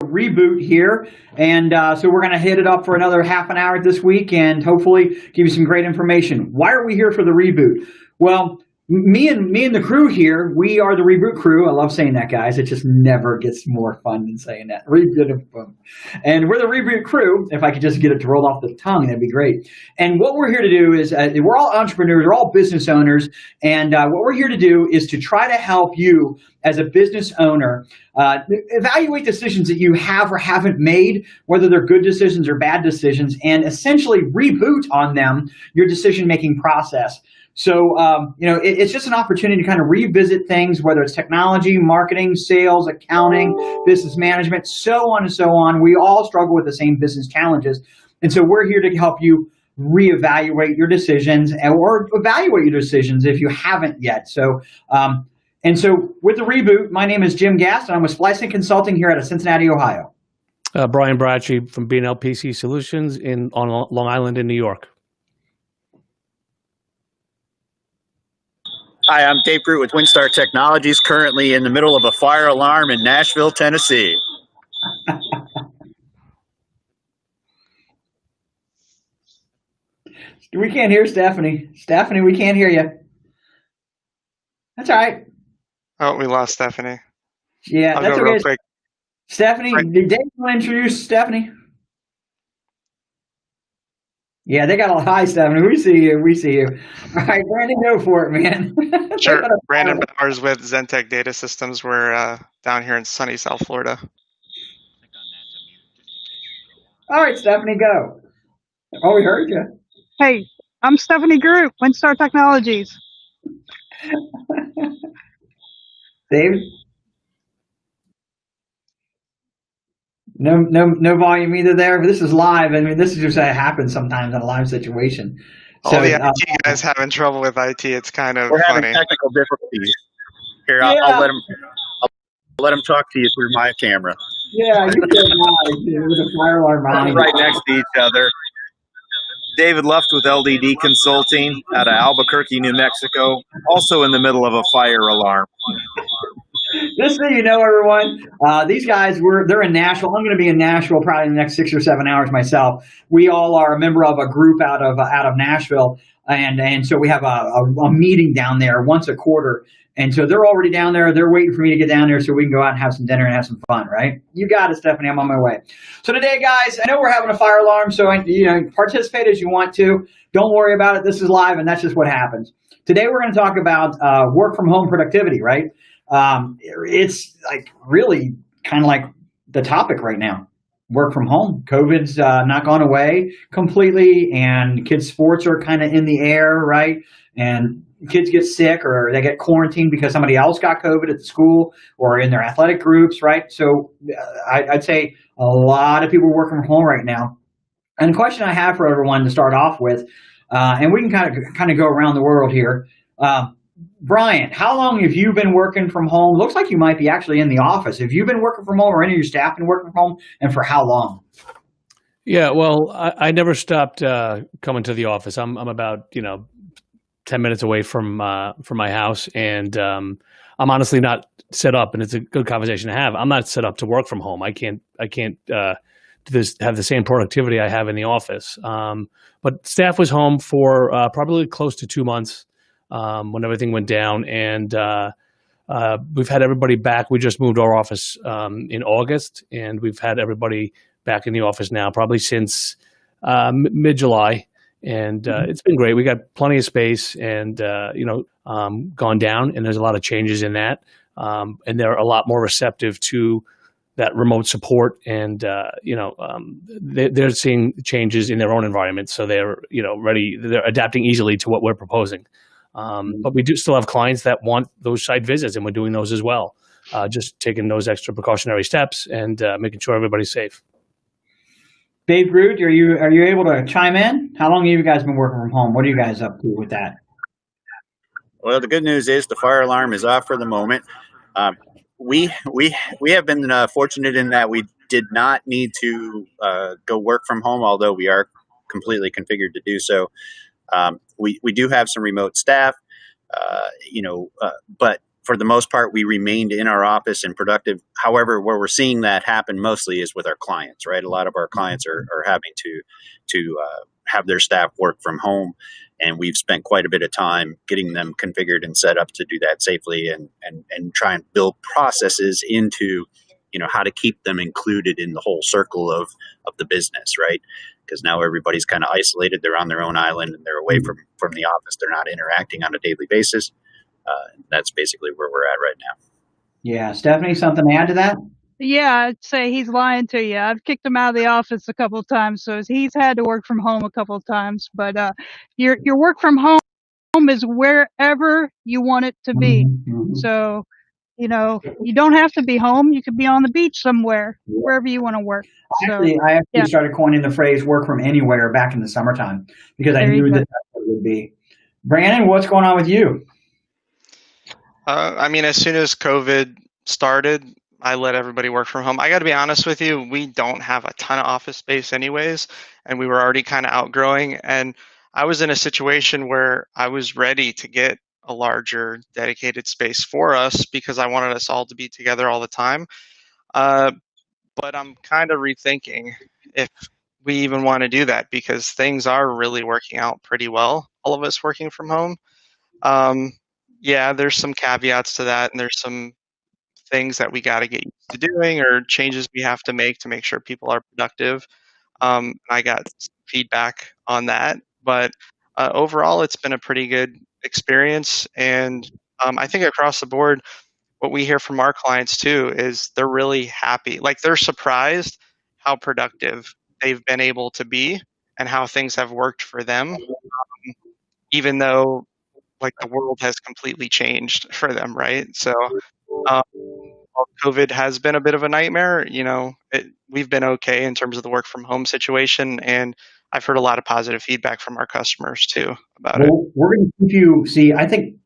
Reboot here, and so we're going to hit it up for another half an hour this week and hopefully give you some great information. Why are we here for the Reboot? Well, me and the crew here, we are the Reboot crew. I love saying that, guys. It just never gets more fun than saying that. Reboot. And we're the Reboot crew. If I could just get it to roll off the tongue, that'd be great. And what we're here to do is, we're all entrepreneurs, we're all business owners, and what we're here to do is to try to help you as a business owner evaluate decisions that you have or haven't made, whether they're good decisions or bad decisions, and essentially reboot on them your decision-making process. So, it's just an opportunity to kind of revisit things, whether it's technology, marketing, sales, accounting, business management, so on and so on. We all struggle with the same business challenges. And so we're here to help you reevaluate your decisions or evaluate your decisions if you haven't yet. So, with the Reboot, my name is Jim Gast, and I'm with Splicing Consulting here out of Cincinnati, Ohio. Brian Bracci from B&L PC Solutions on Long Island in New York. Hi, I'm Dave Root with WinStar Technologies, currently in the middle of a fire alarm in Nashville, Tennessee. We can't hear Stephanie. Stephanie, we can't hear you. That's all right. Oh, we lost Stephanie. Yeah, I'll that's go okay. real quick. Stephanie, did Dave want to introduce Stephanie? Yeah, they got a hi, Stephanie. We see you. All right, Brandon, go for it, man. Sure. Brandon Bowers with Zentech Data Systems. We're down here in sunny South Florida. All right, Stephanie, go. Oh, we heard you. Hey, I'm Stephanie Groot, WinStar Technologies. David? No volume either there. But this is live. I mean, this is just how it happens sometimes in a live situation. All the IT guys having trouble with IT. It's kind of We're funny. having technical difficulties. Here, Yeah. I'll let him talk to you through my camera. Yeah, you said live. With a fire alarm behind Right next to each other. David Luft with LDD Consulting out of Albuquerque, New Mexico, also in the middle of a fire alarm. Just so you know, everyone, these guys, they're in Nashville. I'm going to be in Nashville probably in the next 6 or 7 hours myself. We all are a member of a group out of Nashville, and so we have a meeting down there once a quarter. And so they're already down there. They're waiting for me to get down there so we can go out and have some dinner and have some fun, right? You got it, Stephanie. I'm on my way. So today, guys, I know we're having a fire alarm, so participate as you want to. Don't worry about it. This is live, and that's just what happens. Today, we're going to talk about work from home productivity, right? It's like really kind of like the topic right now. Work from home. COVID's not gone away completely, and kids' sports are kind of in the air, right? And kids get sick or they get quarantined because somebody else got COVID at the school or in their athletic groups, right? So I'd say a lot of people are working from home right now. And the question I have for everyone to start off with, and we can kind of go around the world here. Brian, how long have you been working from home? Looks like you might be actually in the office. Have you been working from home or any of your staff been working from home, and for how long? Yeah, well, I never stopped coming to the office. I'm about 10 minutes away from my house, and I'm honestly not set up. And it's a good conversation to have. I'm not set up to work from home. I can't have the same productivity I have in the office. But staff was home for probably close to 2 months when everything went down, and we've had everybody back. We just moved our office in August, and we've had everybody back in the office now probably since mid-July. And it's been great. We got plenty of space and, gone down, and there's a lot of changes in that. And they're a lot more receptive to that remote support, and, they're seeing changes in their own environment. So they're, ready. They're adapting easily to what we're proposing. But we do still have clients that want those site visits, and we're doing those as well. Just taking those extra precautionary steps and making sure everybody's safe. Dave Root, are you able to chime in? How long have you guys been working from home? What are you guys up to with that? Well, the good news is the fire alarm is off for the moment. We have been fortunate in that we did not need to go work from home, although we are completely configured to do so. We do have some remote staff, but for the most part, we remained in our office and productive. However, where we're seeing that happen mostly is with our clients, right? A lot of our clients are having to have their staff work from home, and we've spent quite a bit of time getting them configured and set up to do that safely, and try and build processes into, how to keep them included in the whole circle of the business, right? Because now everybody's kind of isolated. They're on their own island and they're away from the office. They're not interacting on a daily basis. That's basically where we're at right now. Yeah. Stephanie, something to add to that? Yeah, I'd say he's lying to you. I've kicked him out of the office a couple of times, so he's had to work from home a couple of times. But your work from home is wherever you want it to be. Mm-hmm. So, you don't have to be home. You could be on the beach somewhere, wherever you want to work. So, I actually started coining the phrase "work from anywhere" back in the summertime because I knew that's what it would be. Brandon, what's going on with you? As soon as COVID started, I let everybody work from home. I got to be honest with you, we don't have a ton of office space anyways, and we were already kind of outgrowing. And I was in a situation where I was ready to get a larger dedicated space for us because I wanted us all to be together all the time. But I'm kind of rethinking if we even want to do that because things are really working out pretty well, all of us working from home. Yeah, there's some caveats to that, and there's some things that we got to get used to doing or changes we have to make sure people are productive. I got feedback on that, but overall, it's been a pretty good experience. And I think across the board, what we hear from our clients too is they're really happy. Like they're surprised how productive they've been able to be and how things have worked for them, even though like the world has completely changed for them, right? So while COVID has been a bit of a nightmare, we've been okay in terms of the work from home situation, and I've heard a lot of positive feedback from our customers too about it. We're going to keep you. See, I think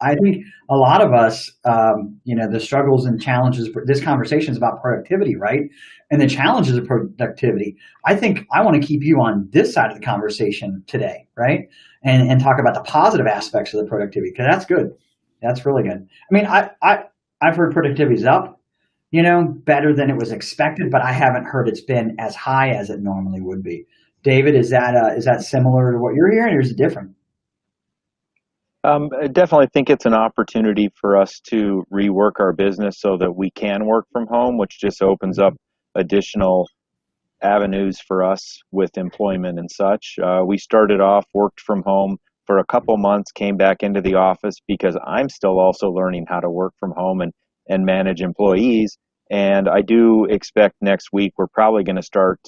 a lot of us, the struggles and challenges. This conversation is about productivity, right? And the challenges of productivity. I think I want to keep you on this side of the conversation today, right? And talk about the positive aspects of the productivity because that's good. That's really good. I mean, I've heard productivity's up, better than it was expected, but I haven't heard it's been as high as it normally would be. David, is that similar to what you're hearing, or is it different? I definitely think it's an opportunity for us to rework our business so that we can work from home, which just opens up additional avenues for us with employment and such. We started off, worked from home for a couple months, came back into the office because I'm still also learning how to work from home and manage employees. And I do expect next week we're probably going to start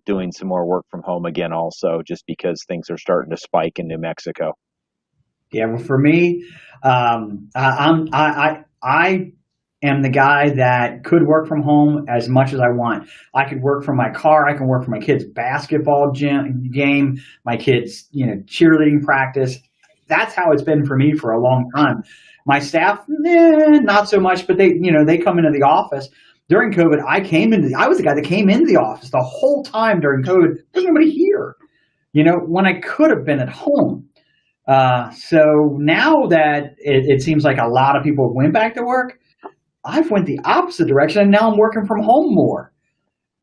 doing some more work from home again also, just because things are starting to spike in New Mexico. Yeah, well, for me, I am the guy that could work from home as much as I want. I could work from my car. I can work from my kids' basketball game, my kids' cheerleading practice. That's how it's been for me for a long time. My staff, not so much, but they come into the office. During COVID, I was the guy that came into the office the whole time during COVID. There's nobody here, when I could have been at home. So now that it seems like a lot of people went back to work, I've went the opposite direction, and now I'm working from home more.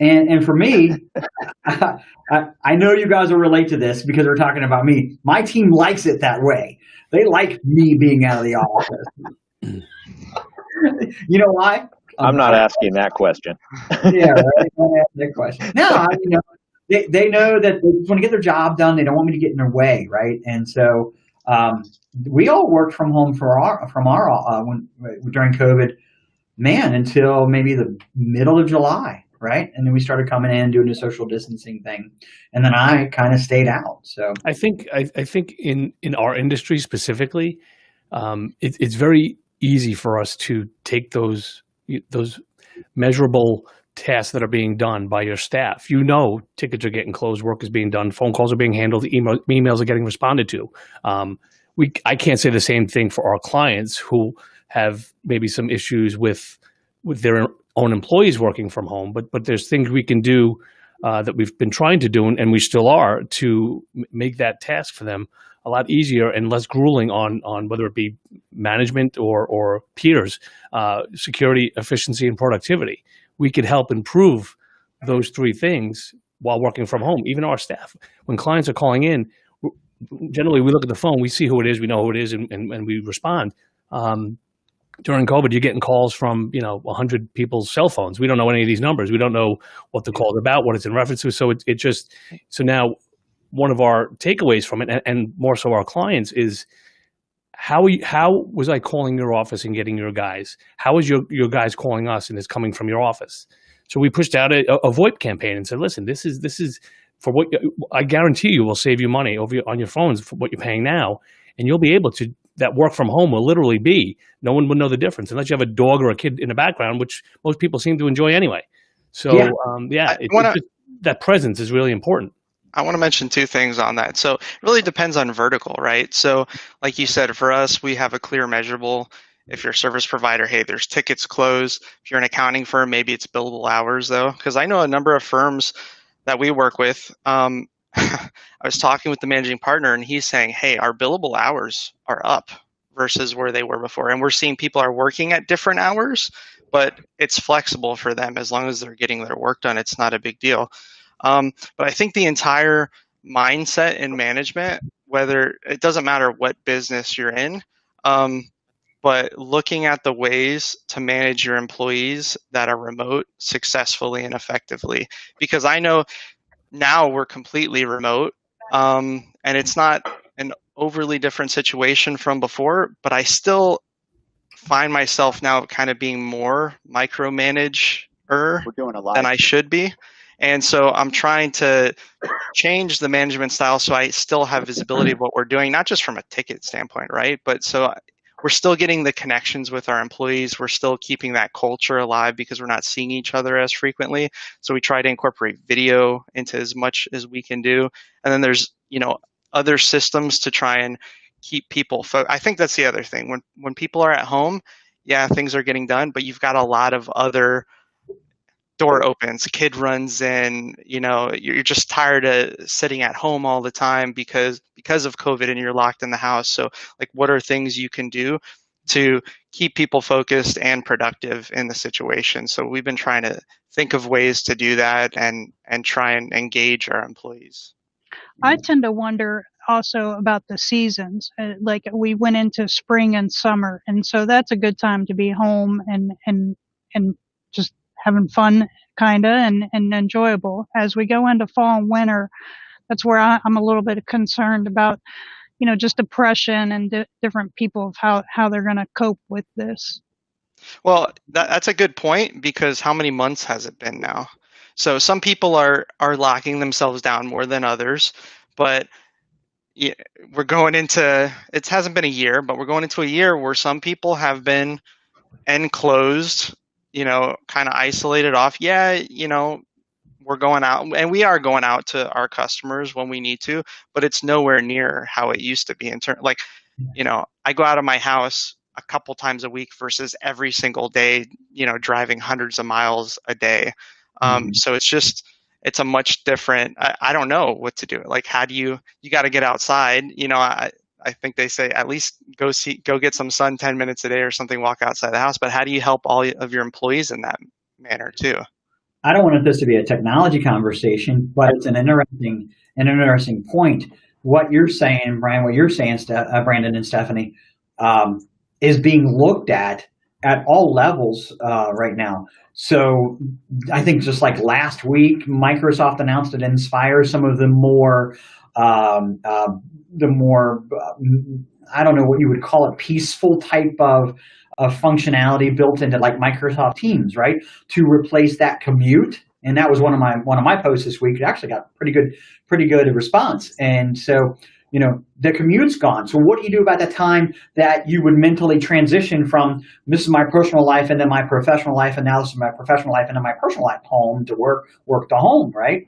And for me, I know you guys will relate to this because we're talking about me. My team likes it that way. They like me being out of the office. You know why? I'm not asking that question. Yeah, right. Don't ask that question. No, they know that they just want to get their job done. They don't want me to get in their way, right? And so we all worked from home during COVID, until maybe the middle of July, right? And then we started coming in doing the social distancing thing, and then I kind of stayed out. So I think in our industry specifically, it's very easy for us to take those measurable tasks that are being done by your staff. Tickets are getting closed, work is being done, phone calls are being handled, emails are getting responded to. I can't say the same thing for our clients who have maybe some issues with their own employees working from home, but there's things we can do that we've been trying to do, and we still are, to make that task for them a lot easier and less grueling on whether it be management or peers, security, efficiency, and productivity. We could help improve those three things while working from home. Even our staff, when clients are calling in, generally we look at the phone, we see who it is, we know who it is, and we respond. During COVID, you're getting calls from 100 people's cell phones. We don't know any of these numbers. We don't know what the call is about, what it's in reference to. So so now one of our takeaways from it, and more so our clients, is how was I calling your office and getting your guys? How is your guys calling us and it's coming from your office? So we pushed out a VoIP campaign and said, listen, this is for what I guarantee you will save you money on your phones for what you're paying now, and you'll be able to. That work from home will literally be, no one would know the difference unless you have a dog or a kid in the background, which most people seem to enjoy anyway. So that presence is really important. I want to mention two things on that. So it really depends on vertical, right? So like you said, for us, we have a clear measurable. If you're a service provider, hey, there's tickets closed. If you're an accounting firm, maybe it's billable hours though. Because I know a number of firms that we work with, I was talking with the managing partner and he's saying, hey, our billable hours are up versus where they were before. And we're seeing people are working at different hours, but it's flexible for them as long as they're getting their work done. It's not a big deal. But I think the entire mindset in management, whether it doesn't matter what business you're in, but looking at the ways to manage your employees that are remote successfully and effectively, because I know now we're completely remote, and it's not an overly different situation from before, but I still find myself now kind of being more micromanager than I should be. And so I'm trying to change the management style so I still have visibility of what we're doing, not just from a ticket standpoint, right? But so we're still getting the connections with our employees. We're still keeping that culture alive because we're not seeing each other as frequently. So we try to incorporate video into as much as we can do. And then there's, other systems to try and keep people I think that's the other thing. When people are at home, yeah, things are getting done, but you've got a lot of other door opens, kid runs in, you're just tired of sitting at home all the time because of COVID and you're locked in the house. So like, what are things you can do to keep people focused and productive in the situation? So we've been trying to think of ways to do that and try and engage our employees. I tend to wonder also about the seasons. Like we went into spring and summer, and so that's a good time to be home and just having fun, kind of, and enjoyable. As we go into fall and winter, that's where I'm a little bit concerned about, just depression and different people of how they're going to cope with this. Well, that's a good point, because how many months has it been now? So some people are locking themselves down more than others, but we're going into, it hasn't been a year, but we're going into a year where some people have been enclosed, kind of isolated off. Yeah, we're going out, and we are going out to our customers when we need to, but it's nowhere near how it used to be I go out of my house a couple times a week versus every single day, driving hundreds of miles a day. So it's a much different, I don't know what to do. Like, how do you got to get outside, I think they say at least go get some sun 10 minutes a day or something, walk outside the house. But how do you help all of your employees in that manner too? I don't want this to be a technology conversation, but it's an interesting point. What you're saying, Brian, Brandon and Stephanie, is being looked at all levels right now. So I think just like last week, Microsoft announced it Inspire some of the more I don't know what you would call it, peaceful type of functionality built into like Microsoft Teams, right? To replace that commute. And that was one of my posts this week. It actually got pretty good response. And so, the commute's gone. So what do you do about that time that you would mentally transition from this is my personal life and then my professional life, and now this is my professional life and then my personal life, home to work to home, right?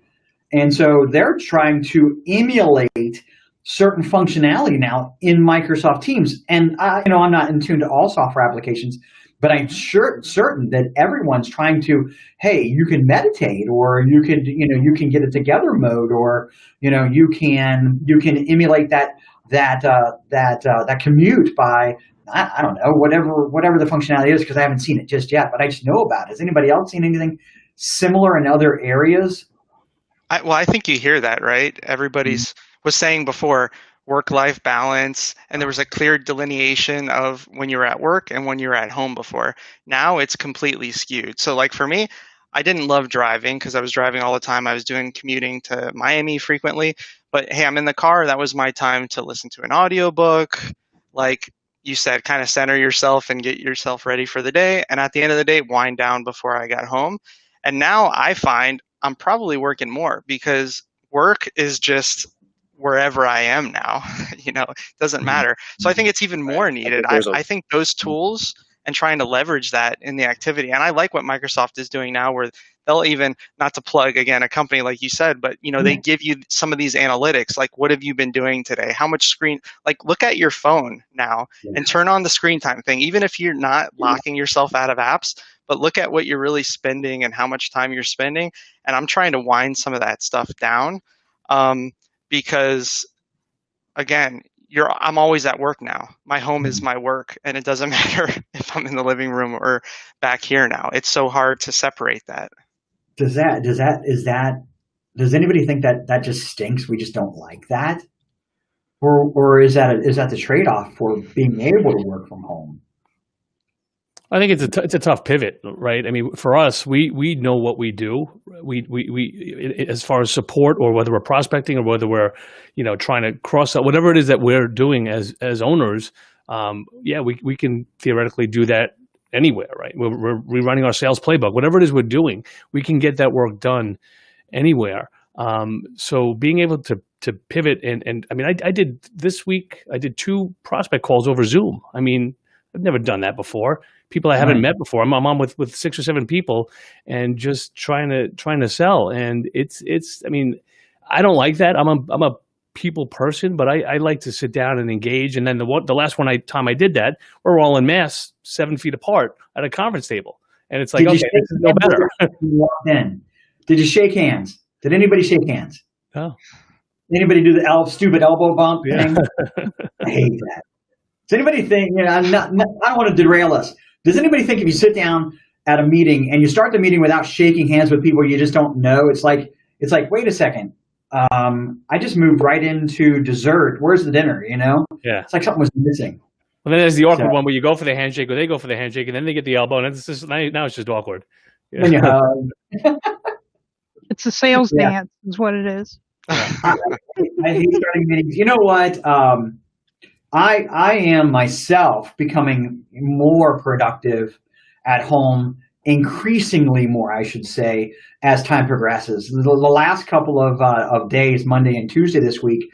And so they're trying to emulate certain functionality now in Microsoft Teams. And I'm not in tune to all software applications, but I'm certain that everyone's trying to, hey, you can meditate, or you can get it together mode, or you can emulate that that commute by I don't know whatever the functionality is because I haven't seen it just yet, but I just know about it. Has anybody else seen anything similar in other areas? I think you hear that, right? Everybody's was saying before work-life balance, and there was a clear delineation of when you were at work and when you were at home before. Now it's completely skewed. So like for me, I didn't love driving because I was driving all the time. I was doing commuting to Miami frequently, but hey, I'm in the car. That was my time to listen to an audiobook. Like you said, kind of center yourself and get yourself ready for the day. And at the end of the day, wind down before I got home. And now I find I'm probably working more because work is just wherever I am now. It doesn't matter. So I think it's even more needed. I think those tools and trying to leverage that in the activity. And I like what Microsoft is doing now where they'll even, not to plug again a company like you said, but they give you some of these analytics, like what have you been doing today? How much screen, like look at your phone now and turn on the screen time thing, even if you're not locking yourself out of apps, but look at what you're really spending and how much time you're spending. And I'm trying to wind some of that stuff down because again, I'm always at work now. My home is my work, and it doesn't matter if I'm in the living room or back here now. It's so hard to separate that. Does anybody think that just stinks? We just don't like that, or is that the trade-off for being able to work from home? I think it's a tough pivot, right? I mean, for us, we know what we do. We as far as support, or whether we're prospecting, or whether we're trying to cross out whatever it is that we're doing as owners. We can theoretically do that anywhere, right? We're rerunning our sales playbook, whatever it is we're doing, we can get that work done anywhere. So being able to pivot and I mean, I did this week. I did 2 prospect calls over Zoom. I mean, I've never done that before. People I haven't met before. I'm on with 6 or 7 people and just trying to sell. And it's. I mean, I don't like that. I'm a people person, but I like to sit down and engage. And then the last time I did that, we're all in mass, 7 feet apart at a conference table, and it's like, okay, this is no better. Did you shake hands? Did anybody shake hands? No. Anybody do the stupid elbow bump thing? I hate that. Does anybody think? I don't want to derail us. Does anybody think if you sit down at a meeting and you start the meeting without shaking hands with people you just don't know, it's like wait a second, I just moved right into dessert. Where's the dinner? Yeah. It's like something was missing. Well, then there's the awkward one where you go for the handshake, or they go for the handshake, and then they get the elbow, and it's just now it's just awkward. Yeah. Then you hug. It's a sales dance, is what it is. I hate starting meetings. You know what? I am myself becoming more productive at home, increasingly more, I should say, as time progresses. The last couple of days, Monday and Tuesday this week,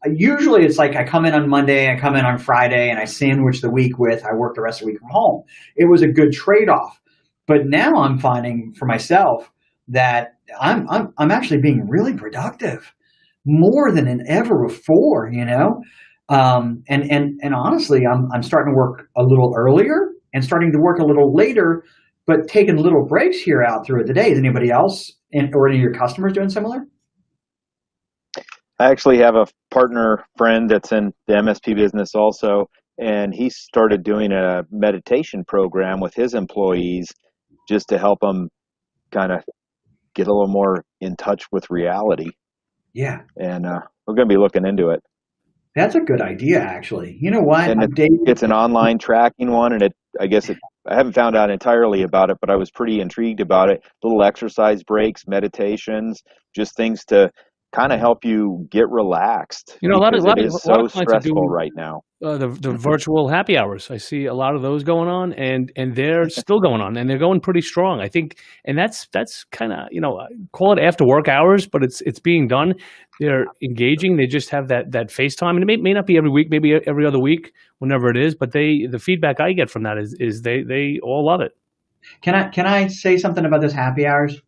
usually it's like I come in on Monday, I come in on Friday, and I sandwich the week with I work the rest of the week from home. It was a good trade-off. But now I'm finding for myself that I'm actually being really productive, more than ever before, And honestly, I'm starting to work a little earlier and starting to work a little later, but taking little breaks here out through the day. Is anybody else or any of your customers doing similar? I actually have a partner friend that's in the MSP business also, and he started doing a meditation program with his employees just to help them kind of get a little more in touch with reality. Yeah. And we're going to be looking into it. That's a good idea, actually. You know what? And it's an online tracking one, and I haven't found out entirely about it, but I was pretty intrigued about it. Little exercise breaks, meditations, just things to kind of help you get relaxed. A lot of so stressful right now. The virtual happy hours. I see a lot of those going on, and they're still going on, and they're going pretty strong, I think. And that's kind of call it after work hours, but it's being done. They're engaging. They just have that FaceTime, and it may not be every week, maybe every other week, whenever it is. But the feedback I get from that is they all love it. Can I say something about this happy hours?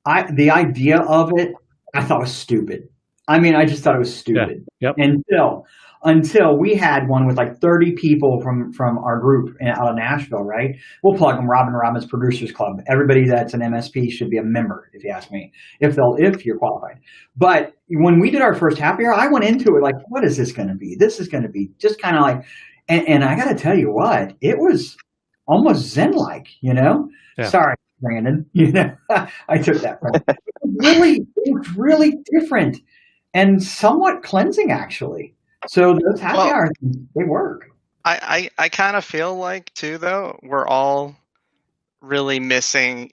The idea of it, I thought was stupid. I mean, I just thought it was stupid. Yeah. Yep. Until until we had one with like 30 people from our group out of Nashville, right? We'll plug them, Robin Robbins Producers Club. Everybody that's an MSP should be a member, if you ask me, if you're qualified. But when we did our first happy hour, I went into it like, what is this going to be? This is going to be just kind of like, and I got to tell you what, it was almost Zen-like, Yeah. Sorry, Brandon, I took that from it was really different and somewhat cleansing, actually. So those happy hours, they work. I kind of feel like too, though, we're all really missing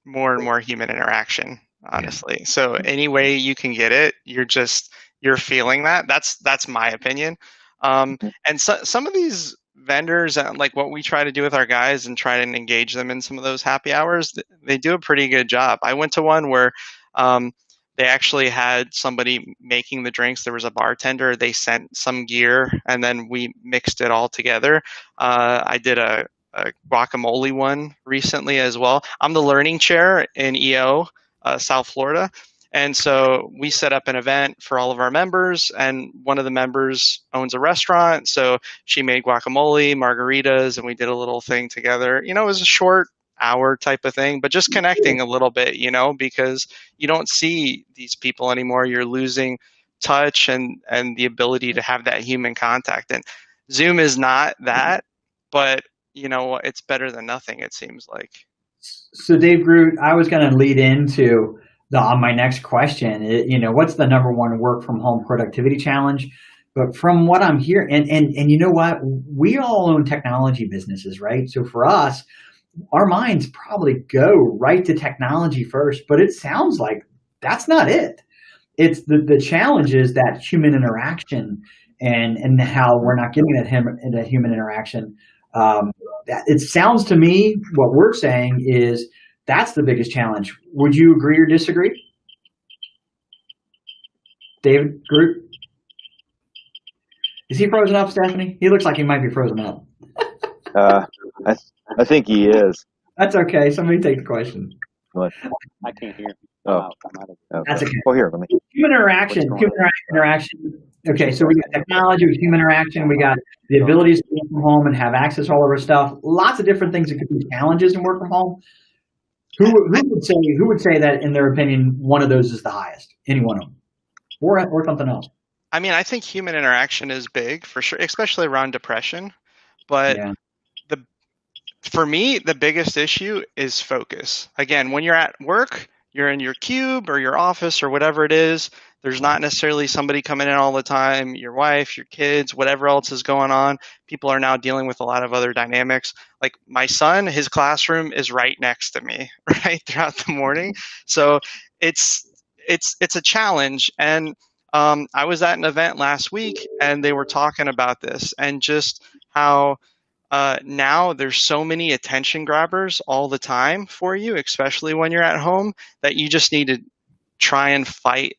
more and more human interaction, honestly. So any way you can get it, you're feeling that. That's my opinion. And some of these vendors, like what we try to do with our guys and try to engage them in some of those happy hours, they do a pretty good job. I went to one where they actually had somebody making the drinks. There was a bartender. They sent some gear, and then we mixed it all together. I did a guacamole one recently as well. I'm the learning chair in EO, South Florida. And so we set up an event for all of our members, and one of the members owns a restaurant. So she made guacamole, margaritas, and we did a little thing together. It was a short hour type of thing, but just connecting a little bit, because you don't see these people anymore. You're losing touch and the ability to have that human contact. And Zoom is not that, but it's better than nothing, it seems like. So Dave Groot, I was going to lead into on my next question. What's the number one work from home productivity challenge? But from what I'm hearing, and you know what, we all own technology businesses, right? So for us, our minds probably go right to technology first, but it sounds like that's not it. It's the challenge is that human interaction and how we're not getting that human interaction. It sounds to me what we're saying is that's the biggest challenge. Would you agree or disagree? David Groot? Is he frozen up, Stephanie? He looks like he might be frozen up. I think he is. That's okay. Somebody take the question. What? I can't hear. Oh. That's okay. Well, here, let me. Human interaction. Okay, so we got technology, we got human interaction, we got the ability to work from home and have access to all of our stuff. Lots of different things that could be challenges in work from home. Who would say that, in their opinion, one of those is the highest? Any one of them, or something else? I mean, I think human interaction is big for sure, especially around depression. But for me, the biggest issue is focus. Again, when you're at work, you're in your cube or your office or whatever it is. There's not necessarily somebody coming in all the time, your wife, your kids, whatever else is going on. People are now dealing with a lot of other dynamics. Like my son, his classroom is right next to me, right, throughout the morning. So it's a challenge. And I was at an event last week and they were talking about this and just how now there's so many attention grabbers all the time for you, especially when you're at home, that you just need to try and fight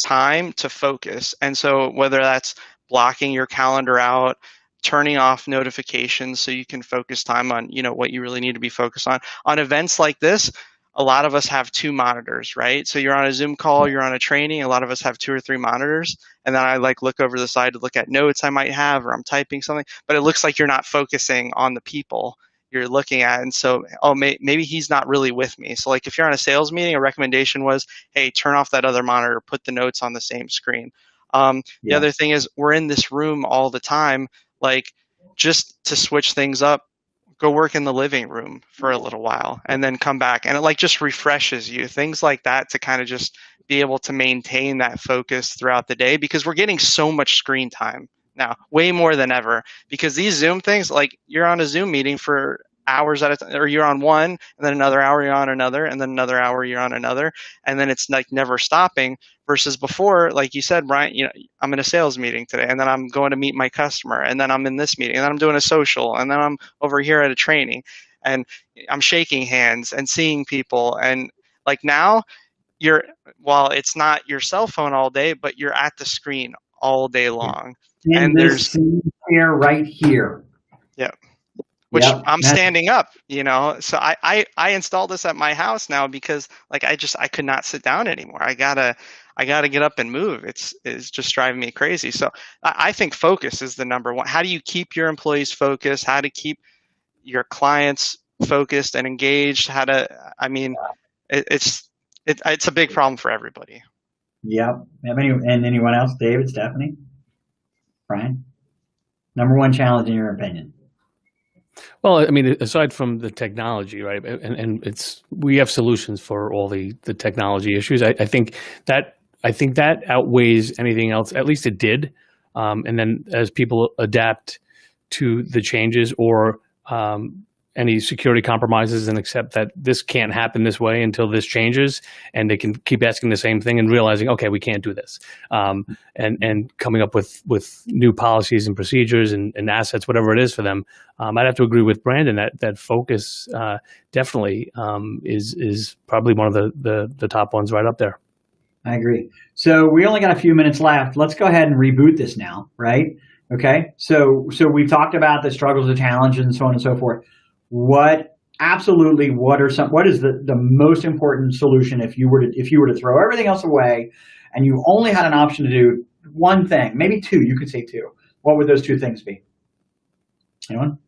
time to focus. And so whether that's blocking your calendar out, turning off notifications so you can focus time on, what you really need to be focused on. On events like this, a lot of us have two monitors, right? So you're on a Zoom call, you're on a training, a lot of us have 2 or 3 monitors. And then I look over the side to look at notes I might have, or I'm typing something, but it looks like you're not focusing on the people you're looking at. And so, maybe he's not really with me. So if you're on a sales meeting, a recommendation was, hey, turn off that other monitor, put the notes on the same screen. The other thing is we're in this room all the time, just to switch things up, go work in the living room for a little while and then come back. And it just refreshes you, things like that, to kind of just be able to maintain that focus throughout the day, because we're getting so much screen time now, way more than ever, because these Zoom things, you're on a Zoom meeting for hours at a time, or you're on one, and then another hour you're on another, and then another hour you're on another, and then it's never stopping. Versus before, like you said, Brian, I'm in a sales meeting today, and then I'm going to meet my customer, and then I'm in this meeting, and then I'm doing a social, and then I'm over here at a training, and I'm shaking hands and seeing people. And now while it's not your cell phone all day, but you're at the screen all day long. And there's chair right here. Yeah. which Yep. I'm standing up, so I installed this at my house now because like I could not sit down anymore. I gotta get up and move. It's just driving me crazy. So I think focus is the number one. How do you keep your employees focused? How to keep your clients focused and engaged? It's a big problem for everybody. Yep. And anyone else? David, Stephanie, Brian? Number one challenge in your opinion? Well, I mean, aside from the technology, right, and we have solutions for all the technology issues. I think that outweighs anything else. At least it did. And then as people adapt to the changes or any security compromises and accept that this can't happen this way until this changes, and they can keep asking the same thing and realizing, okay, we can't do this, and coming up with new policies and procedures and assets, whatever it is for them. I'd have to agree with Brandon that focus definitely is probably one of the top ones right up there. I agree. So we only got a few minutes left. Let's go ahead and reboot this now, right? Okay. So we've talked about the struggles, the challenges, and so on and so forth. What is the most important solution if you were to throw everything else away and you only had an option to do one thing, maybe two, you could say two. What would those two things be? Anyone?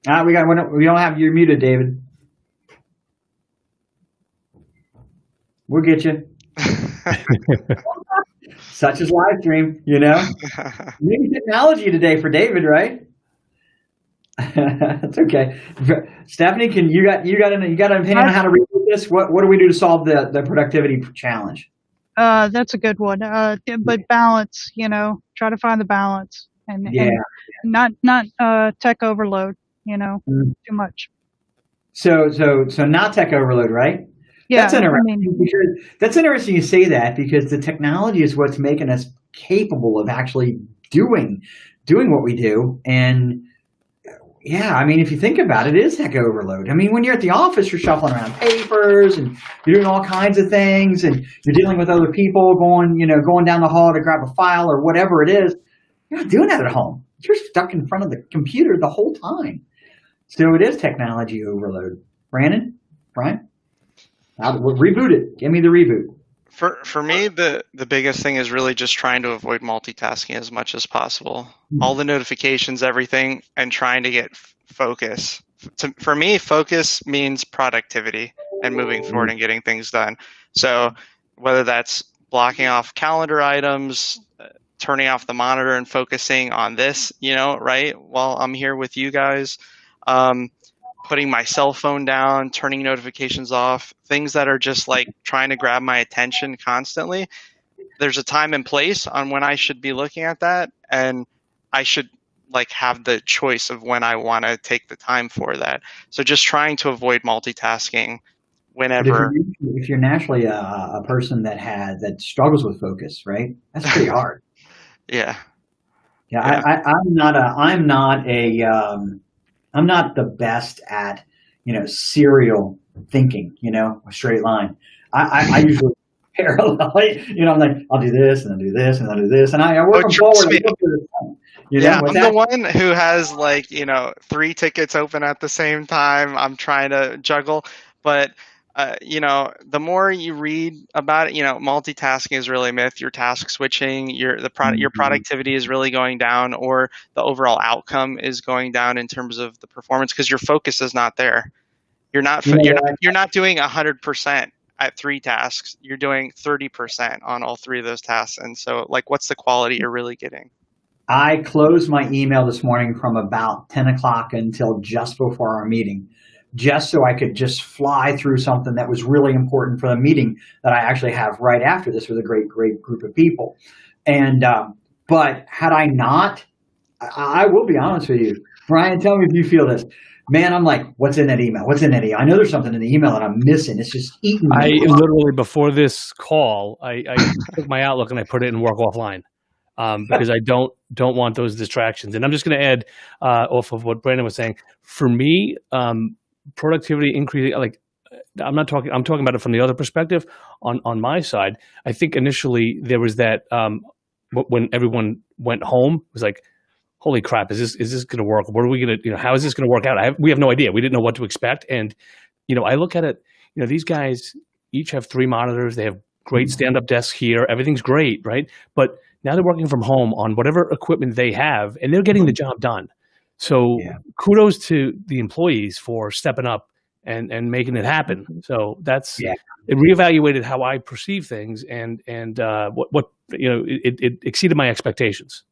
We don't have, you're muted, David. We'll get you. Such is live stream, Maybe technology today for David, right? That's okay. Stephanie, you got an opinion on how to reboot this? What do we do to solve the productivity challenge? That's a good one. But balance, try to find the balance and not tech overload, too much. So not tech overload, right? Yeah, that's interesting. That's interesting you say that, because the technology is what's making us capable of actually doing what we do. And yeah, I mean, if you think about it, it is tech overload. I mean, when you're at the office, you're shuffling around papers and you're doing all kinds of things, and you're dealing with other people going down the hall to grab a file or whatever it is. You're not doing that at home. You're stuck in front of the computer the whole time. So it is technology overload. Brandon, Brian? Reboot it. Give me the reboot. For me, the biggest thing is really just trying to avoid multitasking as much as possible. All the notifications, everything, and trying to get focus. For me, focus means productivity and moving forward and getting things done. So whether that's blocking off calendar items, turning off the monitor and focusing on this, right, while I'm here with you guys, putting my cell phone down, turning notifications off, things that are just like trying to grab my attention constantly. There's a time and place on when I should be looking at that, and I should have the choice of when I want to take the time for that. So just trying to avoid multitasking whenever. If you're naturally a person that struggles with focus, right? That's pretty hard. Yeah. I'm not the best at, serial thinking, a straight line. I usually parallel, I'm like, I'll do this and I'll do this and I'll do this. And I work them forward. I'm the one who has 3 tickets open at the same time. I'm trying to juggle, but the more you read about it, multitasking is really a myth. Your task switching, your productivity is really going down, or the overall outcome is going down in terms of the performance, because your focus is not there. You're not doing 100% at 3 tasks. You're doing 30% on all 3 of those tasks. And so what's the quality you're really getting? I closed my email this morning from about 10 o'clock until just before our meeting, just so I could just fly through something that was really important for the meeting that I actually have right after this with a great group of people. And but had I not, I will be honest with you, Brian, tell me if you feel this. Man, I'm like, what's in that email? What's in that email? I know there's something in the email that I'm missing. It's just eating me. I literally, before this call, I took my Outlook and I put it in work offline. Because I don't want those distractions. And I'm just going to add off of what Brandon was saying. For me, productivity increasing, I'm talking about it from the other perspective. On my side, I think initially there was that when everyone went home, it was like, holy crap, is this going to work? What are we going to, how is this going to work out? We have no idea. We didn't know what to expect. And, I look at it, these guys each have 3 monitors. They have great stand-up desks here. Everything's great, right? But now they're working from home on whatever equipment they have, and they're getting the job done. So kudos to the employees for stepping up and making it happen. So that's it reevaluated how I perceive things, and what it exceeded my expectations.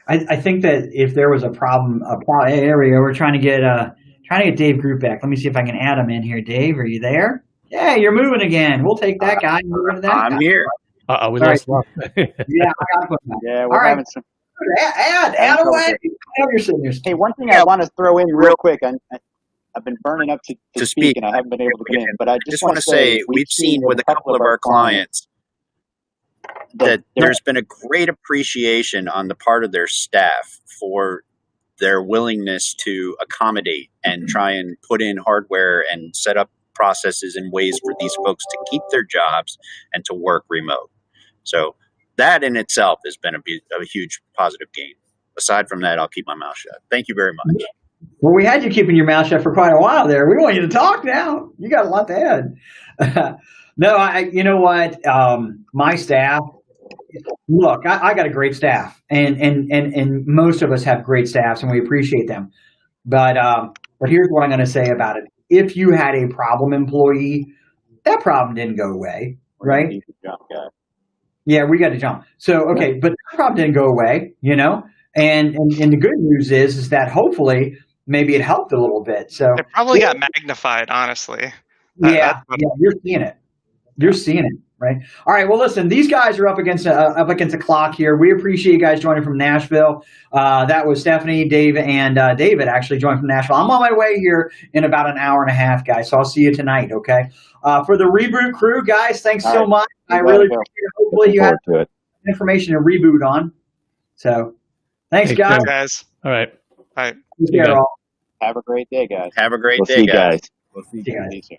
I think that if there was a problem area, we're trying to get Dave Group back. Let me see if I can add him in here. Dave, are you there? Yeah, you're moving again. We'll take that guy. I'm here. We lost Rob. Yeah, I got him. Yeah, we're having some. Add away. Have your seniors. Hey, one thing I want to throw in real quick. I've been burning up to speak, and I haven't been able to get in. But I just want to say we've seen with a couple of our clients that there's been a great appreciation on the part of their staff for their willingness to accommodate and try and put in hardware and set up processes and ways for these folks to keep their jobs and to work remote. So that in itself has been a huge positive gain. Aside from that, I'll keep my mouth shut. Thank you very much. Well, we had you keeping your mouth shut for quite a while there. We want you to talk now. You got a lot to add. No, you know what? My staff, look, I got a great staff, and most of us have great staffs, and we appreciate them. But here's what I'm going to say about it. If you had a problem employee, that problem didn't go away, right? Yeah, we got to jump. So, okay, but that problem didn't go away, And the good news is that hopefully maybe it helped a little bit. So it probably got magnified, honestly. Yeah, you're seeing it. You're seeing it, right? All right. Well, listen, these guys are up against the clock here. We appreciate you guys joining from Nashville. That was Stephanie, Dave, and David actually joined from Nashville. I'm on my way here in about an hour and a half, guys. So I'll see you tonight. Okay. For the Reboot crew, guys, thanks so much. I really appreciate it. Hopefully you have information to Reboot on. So thanks, guys. All right. Bye. Take care, all. Have a great day, guys. Have a great day, See you guys. We'll see you guys.